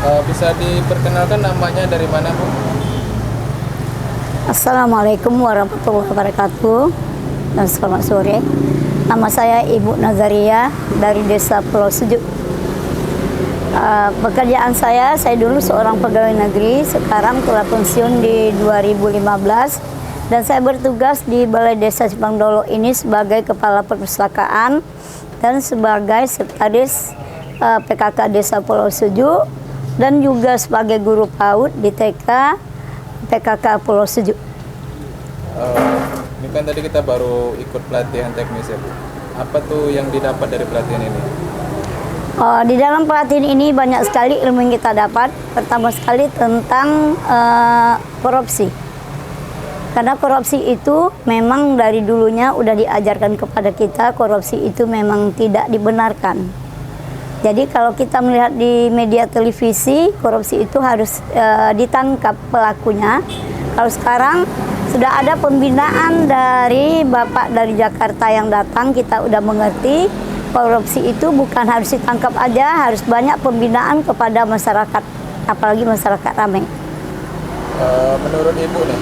Bisa diperkenalkan namanya dari mana, Bu? Assalamualaikum warahmatullahi wabarakatuh dan selamat sore. Nama saya Ibu Nazaria dari Desa Pulau Sejuk. Pekerjaan saya dulu seorang pegawai negeri, sekarang telah pensiun di 2015 dan saya bertugas di Balai Desa Simpang Dolo ini sebagai Kepala Perpustakaan dan sebagai Sekretaris PKK Desa Pulau Sejuk dan juga sebagai guru PAUD di TK PKK Pulau Sejuk. Ini kan tadi kita baru ikut pelatihan teknis ya, Bu. Apa tuh yang didapat dari pelatihan ini? Di dalam pelatihan ini banyak sekali ilmu yang kita dapat. Pertama sekali tentang korupsi. Karena korupsi itu memang dari dulunya udah diajarkan kepada kita, korupsi itu memang tidak dibenarkan. Jadi kalau kita melihat di media televisi, korupsi itu harus ditangkap pelakunya. Kalau sekarang sudah ada pembinaan dari Bapak dari Jakarta yang datang, kita udah mengerti korupsi itu bukan harus ditangkap aja, harus banyak pembinaan kepada masyarakat, apalagi masyarakat ramai. Menurut Ibu nih,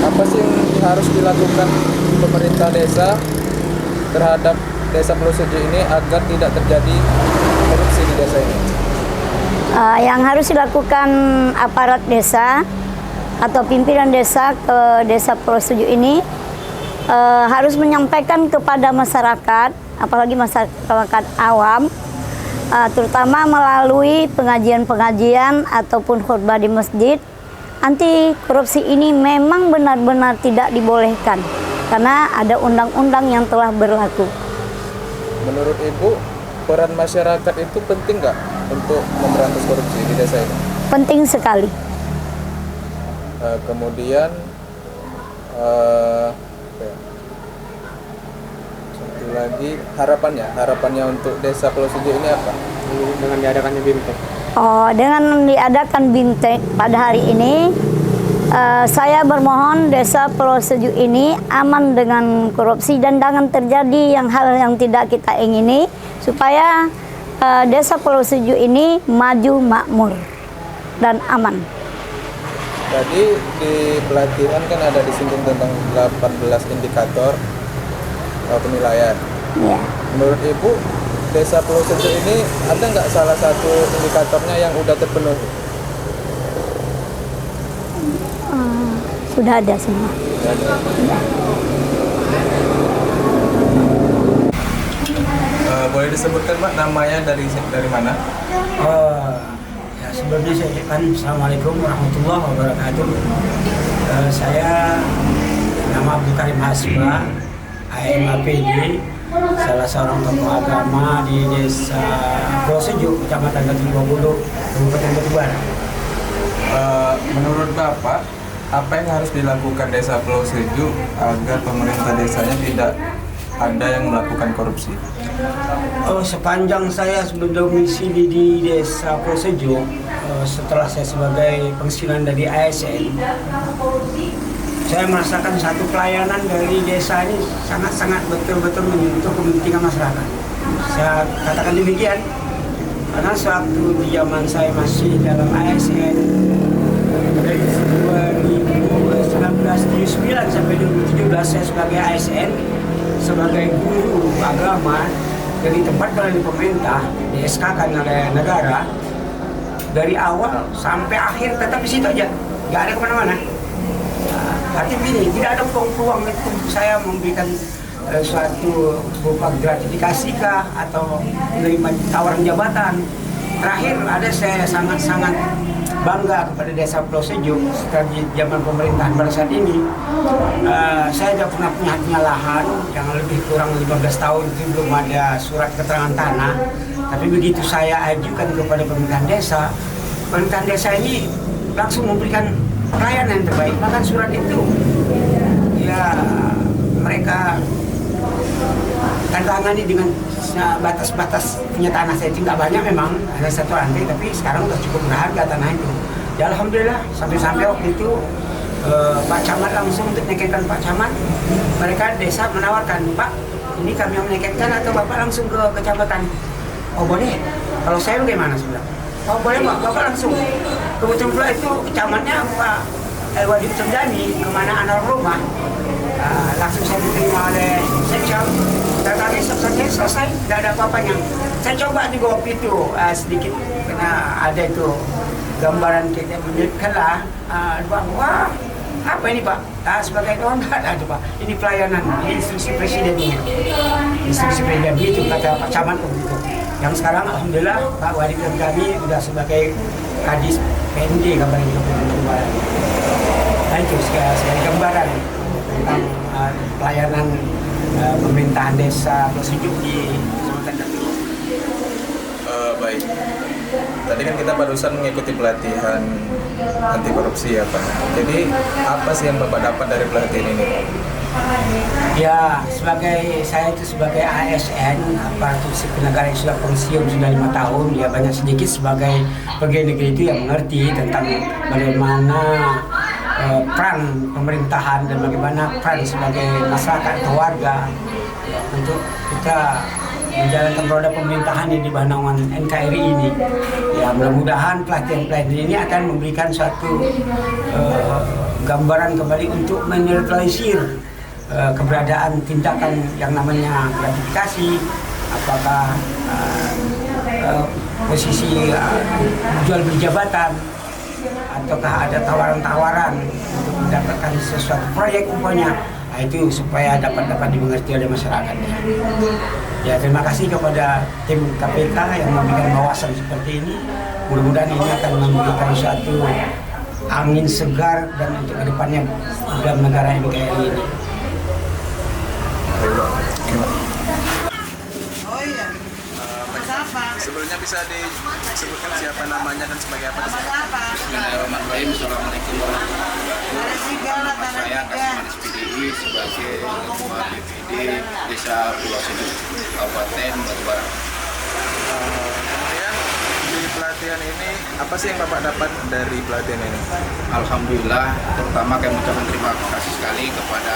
apa sih yang harus dilakukan pemerintah desa terhadap Desa Pulau Sejuk ini agar tidak terjadi korupsi di desa ini? Yang harus dilakukan aparat desa atau pimpinan desa ke Desa Pulau Sejuk ini harus menyampaikan kepada masyarakat, apalagi masyarakat awam, terutama melalui pengajian-pengajian ataupun khutbah di masjid. Anti korupsi ini memang benar-benar tidak dibolehkan karena ada undang-undang yang telah berlaku. Menurut Ibu, peran masyarakat itu penting nggak untuk memberantas korupsi di desa ini? Penting sekali. Kemudian satu lagi, harapannya untuk Desa Pulau Sejuk ini apa? Dengan diadakannya BIMTEK. Dengan diadakan BIMTEK pada hari ini, saya bermohon Desa Pulau Sejuk ini aman dengan korupsi dan jangan terjadi hal yang tidak kita ingini, supaya Desa Pulau Sejuk ini maju makmur dan aman. Tadi di pelatihan kan ada disinggung tentang 18 indikator penilaian. Ya. Menurut Ibu, Desa Pulau Sejuk ini ada nggak salah satu indikatornya yang udah terpenuhi? Sudah ada semua. Boleh disebutkan, Pak, namanya dari mana? Sebelumnya saya ucapkan Assalamualaikum warahmatullahi wabarakatuh. Saya nama Abdul Karim Hasba, AMAPD, salah seorang tokoh agama di Desa Pulau Sejuk, Kecamatan Katulampa, Kabupaten Batubara. Menurut Bapak, apa yang harus dilakukan Desa Pulau Sejuk agar pemerintah desanya tidak ada yang melakukan korupsi? Sepanjang saya berdomisili di Desa Pulau Sejuk, setelah saya sebagai pensiunan dari ASN, saya merasakan satu pelayanan dari desa ini sangat-sangat betul-betul menyentuh kepentingan masyarakat. Saya katakan demikian karena sewaktu di zaman saya masih dalam ASN dari 1979 sampai 2017 saya sebagai ASN, sebagai guru agama dari tempat pelayanan pemerintah di SK-kan oleh negara, dari awal sampai akhir tetap di situ aja, nggak ada kemana-mana. Artinya begini, tidak ada peluang itu saya memberikan suatu berupa gratifikasi kah atau menerima tawaran jabatan. Terakhir ada saya sangat-sangat bangga kepada Desa Pulau Sejuk setelah di zaman pemerintahan pada saat ini. Saya sudah pernah punya lahan yang lebih kurang 15 tahun itu belum ada surat keterangan tanah. Tapi begitu saya ajukan kepada pemerintahan desa ini langsung memberikan pelayanan yang terbaik. Bahkan surat itu ya mereka tangani dengan batas-batas punya tanah saya itu nggak banyak, memang ada satu lantai, tapi sekarang udah cukup berharga tanah itu. Ya alhamdulillah, sampai waktu itu Pak Camat langsung untuk menaikkan Pak Camat, mereka desa menawarkan, Pak ini kami yang menaikkan atau Bapak langsung ke kecamatan. Oh boleh, kalau saya bagaimana sebenarnya? Oh boleh Pak, Bapak langsung. Kebetulan pula itu kecamatnya Pak Wadi Terdani, kemana anak rumah. Langsung saya diterima oleh Sekcam. Dan kami selesai, tidak ada apa-apanya. Saya coba di GoP itu sedikit, karena ada itu gambaran kita menyebutkan lah. Wah, apa ini Pak? Sebagai enggak ada Pak. Ini pelayanan, ini instruksi presiden ini. Instruksi presiden itu kata Pak Camat begitu. Yang sekarang alhamdulillah Pak Wadi dan kami sudah sebagai Kadis PND gambarannya. Nah itu sekali gambaran tentang pelayanan pemerintahan desa Plosejuk di Kecamatan Datu. Baik. Tadi kan kita barusan mengikuti pelatihan anti korupsi ya Pak. Jadi apa sih yang Bapak dapat dari pelatihan ini? Ya, saya itu sebagai ASN, aparatur sipil negara yang sudah pensiun sudah 5 tahun, ya banyak sedikit sebagai pegawai negeri itu yang mengerti tentang bagaimana peran pemerintahan dan bagaimana peran sebagai masyarakat atau warga untuk kita menjalankan roda pemerintahan di bawah naungan NKRI ini. Ya mudah-mudahan pelatihan ini akan memberikan suatu gambaran kembali untuk menetralisir keberadaan tindakan yang namanya gratifikasi, apakah posisi jual beli jabatan, ataukah ada tawaran-tawaran untuk mendapatkan sesuatu proyek umpamanya. Nah, itu supaya dapat dimengerti oleh masyarakat. Ya terima kasih kepada tim KPK yang memberikan wawasan seperti ini. Mudah-mudahan ini akan memberikan suatu angin segar dan untuk kedepannya dalam negara NKRI ini. Oh iya. Apa? Sebelumnya bisa disebutkan siapa namanya dan sebagai apa? Bismillahirrahmanirrahim. Assalamualaikum warahmatullahi wabarakatuh. Tanah Saya tiga. Kasmanis PDI sebagai Ketua DPD Desa Pulau Sejuk, Kabupaten Batubara. Kemudian di pelatihan ini apa sih yang Bapak dapat dari pelatihan ini? Alhamdulillah, terutama kami mengucapkan terima kasih sekali kepada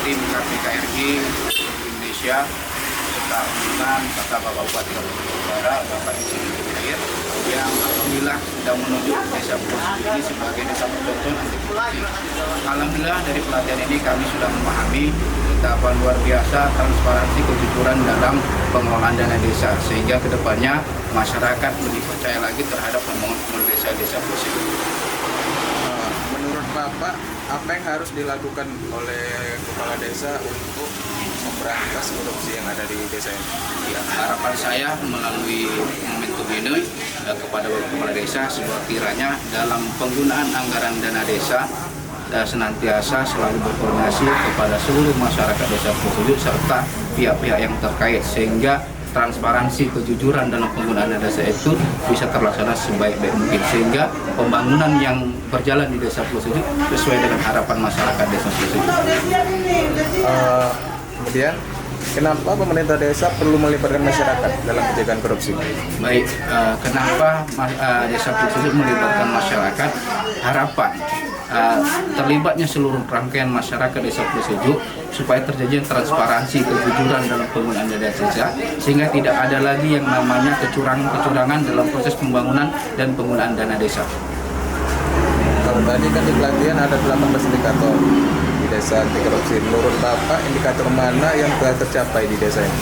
tim KPKRI Indonesia serta pimpinan serta Bapak Bupati Kabupaten Batubara, Bapak Insinyur Hidayat yang alhamdulillah sudah menunjuk desa Pulau Sejuk ini sebagai desa bercontoh anti korupsi. Alhamdulillah dari pelatihan ini kami sudah memahami betapa luar biasa transparansi kejujuran dalam pengelolaan dana desa, sehingga kedepannya masyarakat lebih percaya lagi terhadap pembangunan desa-desa Pulau Sejuk. Menurut Bapak, apa yang harus dilakukan oleh kepala desa untuk memberantas korupsi yang ada di desa ini? Ya, harapan saya melalui momentum ini kepada Bapak Kepala Desa sekiranya dalam penggunaan anggaran dana desa senantiasa selalu berkoordinasi kepada seluruh masyarakat desa Pulau Sejuk serta pihak-pihak yang terkait, sehingga transparansi kejujuran dalam penggunaan dana desa itu bisa terlaksana sebaik-baik mungkin, sehingga pembangunan yang berjalan di desa Pulau Sejuk sesuai dengan harapan masyarakat desa Pulau Sejuk. Kemudian, kenapa pemerintah desa perlu melibatkan masyarakat dalam pencegahan korupsi? Baik, kenapa desa Pulau Sejuk melibatkan masyarakat? Harapan terlibatnya seluruh rangkaian masyarakat desa Pulau Sejuk supaya terjadi transparansi kejujuran dalam penggunaan dana desa, sehingga tidak ada lagi yang namanya kecurangan dalam proses pembangunan dan penggunaan dana desa. Kalau tadi kan di pelatihan ada 18 indikator di desa anti korupsi. Menurut Bapak, indikator mana yang telah tercapai di desa ini?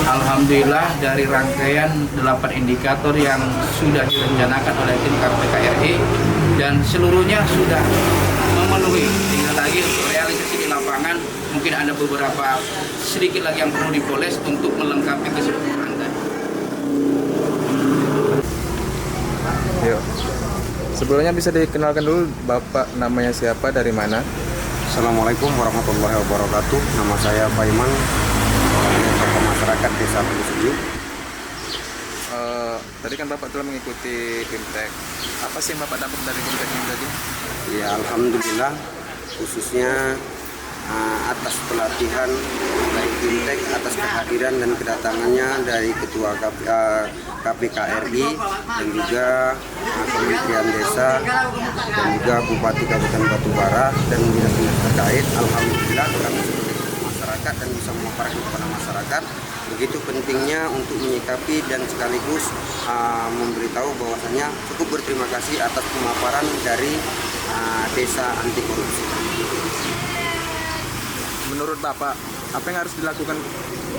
Alhamdulillah dari rangkaian 8 indikator yang sudah direncanakan oleh tim KPKRI dan seluruhnya sudah memenuhi, tinggal lagi untuk realisasi di lapangan mungkin ada beberapa sedikit lagi yang perlu dipoles untuk melengkapi kesempurnaan tadi. Yuk. Sebelumnya bisa dikenalkan dulu Bapak namanya siapa, dari mana? Assalamualaikum warahmatullahi wabarakatuh. Nama saya Paiman, tokoh masyarakat Desa Pulau Sejuk. Tadi kan Bapak telah mengikuti BIMTEK. Apa sih yang Bapak dapat dari BIMTEK ini tadi? Ya alhamdulillah, khususnya atas pelatihan dari BIMTEK, atas kehadiran dan kedatangannya dari Ketua KPKRI dan juga Kementerian Desa dan juga Bupati Kabupaten Batubara dan dinas-dinas terkait. Alhamdulillah kami sebagai masyarakat dan bisa memaparkan kepada masyarakat Begitu pentingnya untuk menyikapi dan sekaligus memberitahu bahwasannya cukup berterima kasih atas pemaparan dari desa anti korupsi. Menurut Bapak, apa yang harus dilakukan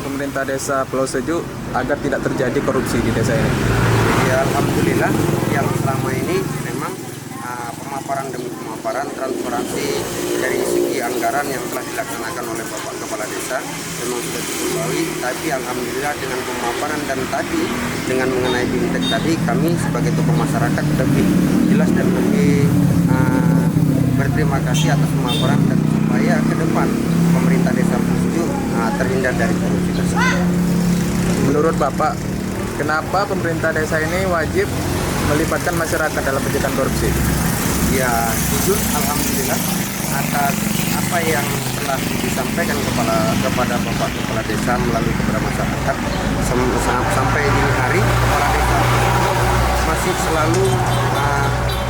pemerintah desa Pulau Sejuk agar tidak terjadi korupsi di desa ini? Ya, alhamdulillah yang selama ini memang pemaparan demi pemaparan, transparansi dari segi anggaran yang telah dilaksanakan oleh Bapak Kepala Desa memang sudah cukup baik. Tapi alhamdulillah dengan pemaparan dan tadi dengan mengenai bimtek tadi, kami sebagai tokoh masyarakat lebih jelas dan lebih berterima kasih atas pemaparan dan supaya ke depan pemerintah desa Pulau Sejuk terhindar dari korupsi tersebut. Menurut Bapak, kenapa pemerintah desa ini wajib melibatkan masyarakat dalam pencegahan korupsi? Ya, jujur alhamdulillah atas apa yang telah disampaikan kepada Bapak Kepala Desa melalui kepada masyarakat sampai dini hari Kepala Desa masih selalu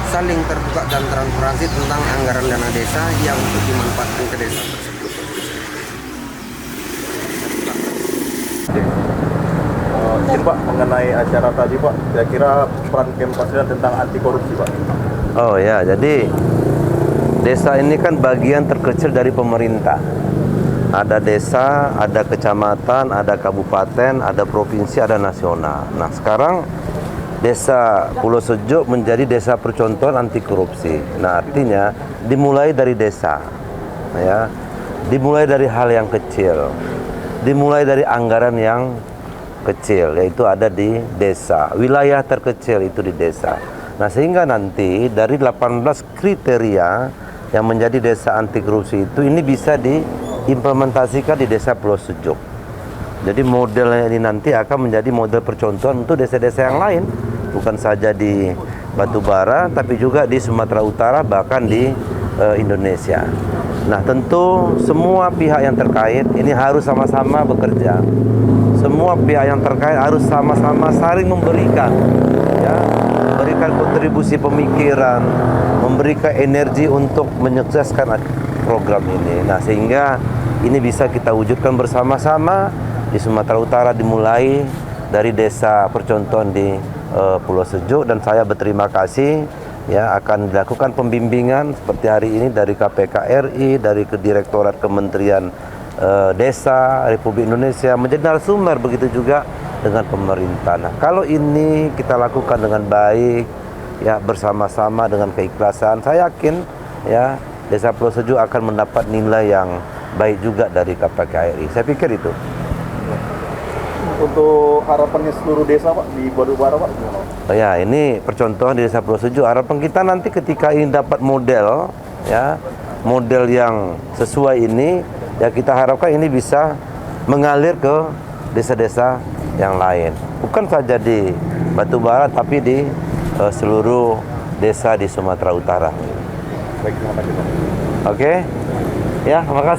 saling terbuka dan transparansi tentang anggaran dana desa yang untuk dimanfaatkan ke desa tersebut. Izin Pak, mengenai acara tadi Pak, kira-kira peran Kempasda tentang anti korupsi Pak. Oh ya, jadi desa ini kan bagian terkecil dari pemerintah. Ada desa, ada kecamatan, ada kabupaten, ada provinsi, ada nasional. Nah sekarang desa Pulau Sejuk menjadi desa percontohan anti korupsi. Nah artinya dimulai dari desa, ya, dimulai dari hal yang kecil, dimulai dari anggaran yang kecil, yaitu ada di desa, wilayah terkecil itu di desa. Nah sehingga nanti dari 18 kriteria yang menjadi desa anti korupsi itu ini bisa diimplementasikan di desa Pulau Sejuk. Jadi modelnya ini nanti akan menjadi model percontohan untuk desa-desa yang lain, bukan saja di Batubara tapi juga di Sumatera Utara bahkan di Indonesia. Nah tentu semua pihak yang terkait ini harus sama-sama bekerja. Semua pihak yang terkait harus sama-sama saling memberikan, ya, memberikan kontribusi pemikiran, memberikan energi untuk menyukseskan program ini. Nah sehingga ini bisa kita wujudkan bersama-sama di Sumatera Utara, dimulai dari desa percontohan di Pulau Sejuk, dan saya berterima kasih ya akan dilakukan pembimbingan seperti hari ini dari KPK RI, dari Direktorat Kementerian Desa Republik Indonesia menjadi narasumber, begitu juga dengan pemerintah. Nah, kalau ini kita lakukan dengan baik ya bersama-sama dengan keikhlasan, saya yakin ya Desa Pulau Sejuk akan mendapat nilai yang baik juga dari KPK RI. Saya pikir itu. Untuk harapannya seluruh desa Pak di Batubara Pak gimana? Oh ya, ini percontohan di Desa Pulau Sejuk. Harapan kita nanti ketika ini dapat model ya, model yang sesuai ini ya, kita harapkan ini bisa mengalir ke desa-desa yang lain. Bukan saja di Batubara tapi di seluruh desa di Sumatera Utara. Baik, terima kasih Pak. Oke. Ya, terima kasih.